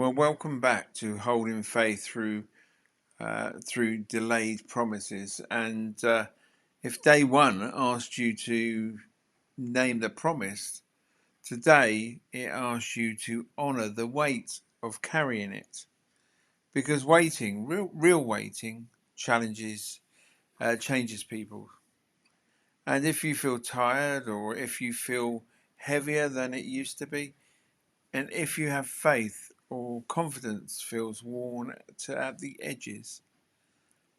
Well, welcome back to Holding Faith through delayed promises. And if day one asked you to name the promise, today it asks you to honour the weight of carrying it. Because waiting, real waiting, changes people. And if you feel tired, or if you feel heavier than it used to be, and if you have faith or confidence feels worn at the edges,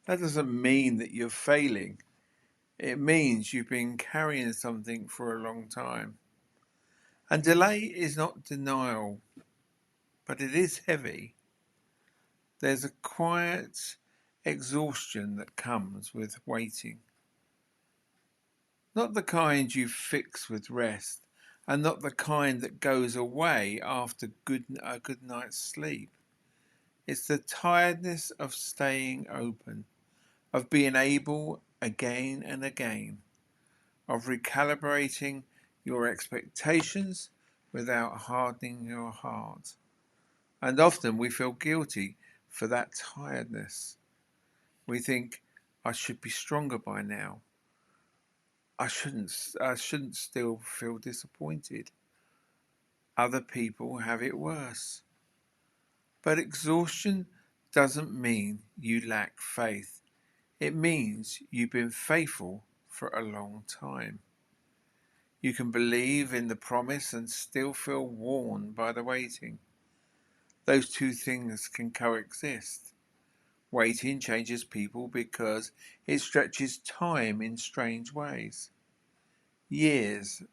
that doesn't mean that you're failing. It means you've been carrying something for a long time. And delay is not denial, but it is heavy. There's a quiet exhaustion that comes with waiting. Not the kind you fix with rest, and not the kind that goes away after a good night's sleep. It's the tiredness of staying open, of being able again and again, of recalibrating your expectations without hardening your heart. And often we feel guilty for that tiredness. We think, I should be stronger by now. I shouldn't still feel disappointed. Other people have it worse. But exhaustion doesn't mean you lack faith. It means you've been faithful for a long time. You can believe in the promise and still feel worn by the waiting. Those two things can coexist. Waiting changes people because it stretches time in strange ways. Years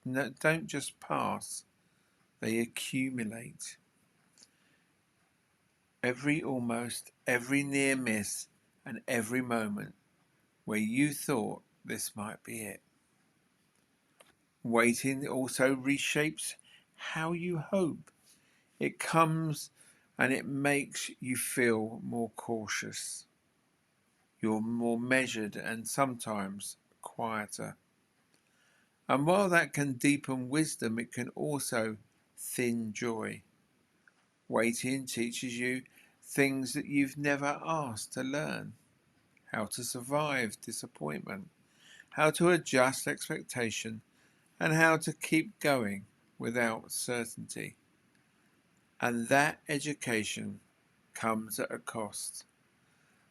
don't just pass, they accumulate. Every near miss, and every moment where you thought this might be it. Waiting also reshapes how you hope. It comes and it makes you feel more cautious. You're more measured and sometimes quieter. And while that can deepen wisdom, it can also thin joy. Waiting teaches you things that you've never asked to learn: how to survive disappointment, how to adjust expectation, and how to keep going without certainty. And that education comes at a cost.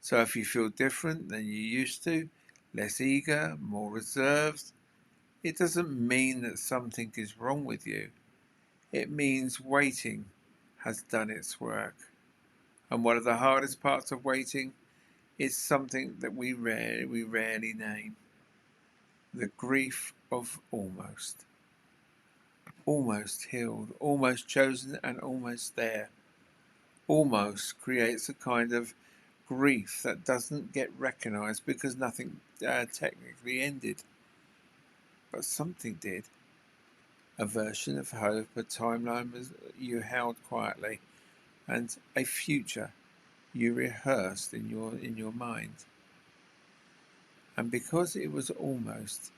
So if you feel different than you used to, less eager, more reserved, it doesn't mean that something is wrong with you. It means waiting has done its work. And one of the hardest parts of waiting is something that we rarely name: the grief of almost. Almost healed, almost chosen, and almost there. Almost creates a kind of grief that doesn't get recognized because nothing technically ended. But something did. A version of hope, a timeline you held quietly, and a future you rehearsed in your mind. And because it was almost,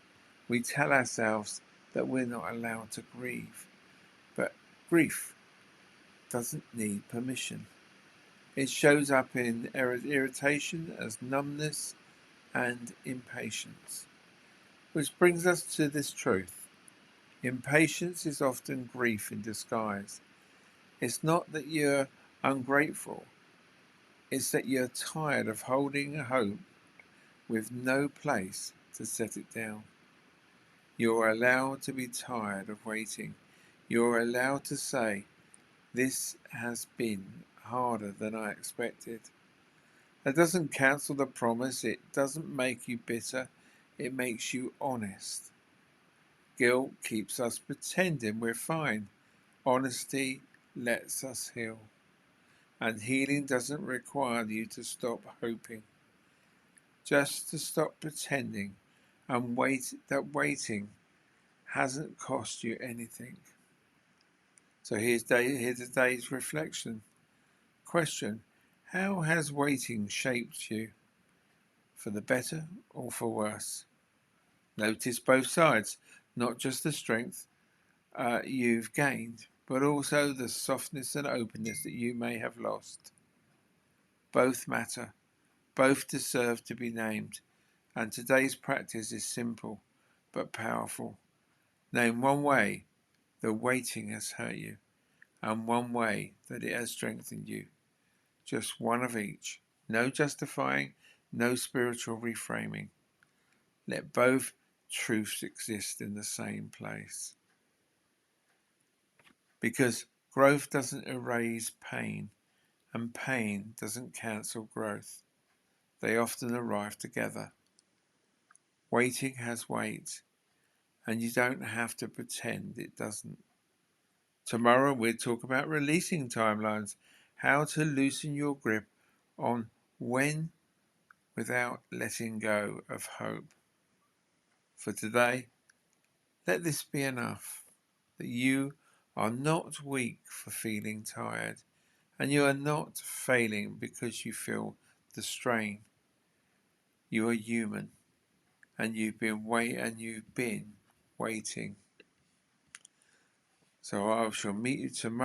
we tell ourselves that we're not allowed to grieve. But grief doesn't need permission. It shows up in irritation as numbness and impatience. Which brings us to this truth. Impatience is often grief in disguise. It's not that you're ungrateful. It's that you're tired of holding a hope with no place to set it down. You're allowed to be tired of waiting. You're allowed to say, this has been harder than I expected. That doesn't cancel the promise. It doesn't make you bitter. It makes you honest. Guilt keeps us pretending we're fine. Honesty lets us heal. And healing doesn't require you to stop hoping, just to stop pretending and wait that waiting hasn't cost you anything. So here's today's reflection. Question: how has waiting shaped you, for the better or for worse? Notice both sides, not just the strength you've gained, but also the softness and openness that you may have lost. Both matter, both deserve to be named, and today's practice is simple but powerful. Name one way the waiting has hurt you, and one way that it has strengthened you. Just one of each. No justifying, no spiritual reframing. Let both truths exist in the same place. Because growth doesn't erase pain, and pain doesn't cancel growth. They often arrive together. Waiting has weight, and you don't have to pretend it doesn't. Tomorrow we'll talk about releasing timelines, how to loosen your grip on when without letting go of hope. For today, let this be enough, that you are not weak for feeling tired, and you are not failing because you feel the strain. You are human, and you've been waiting. So I shall meet you tomorrow.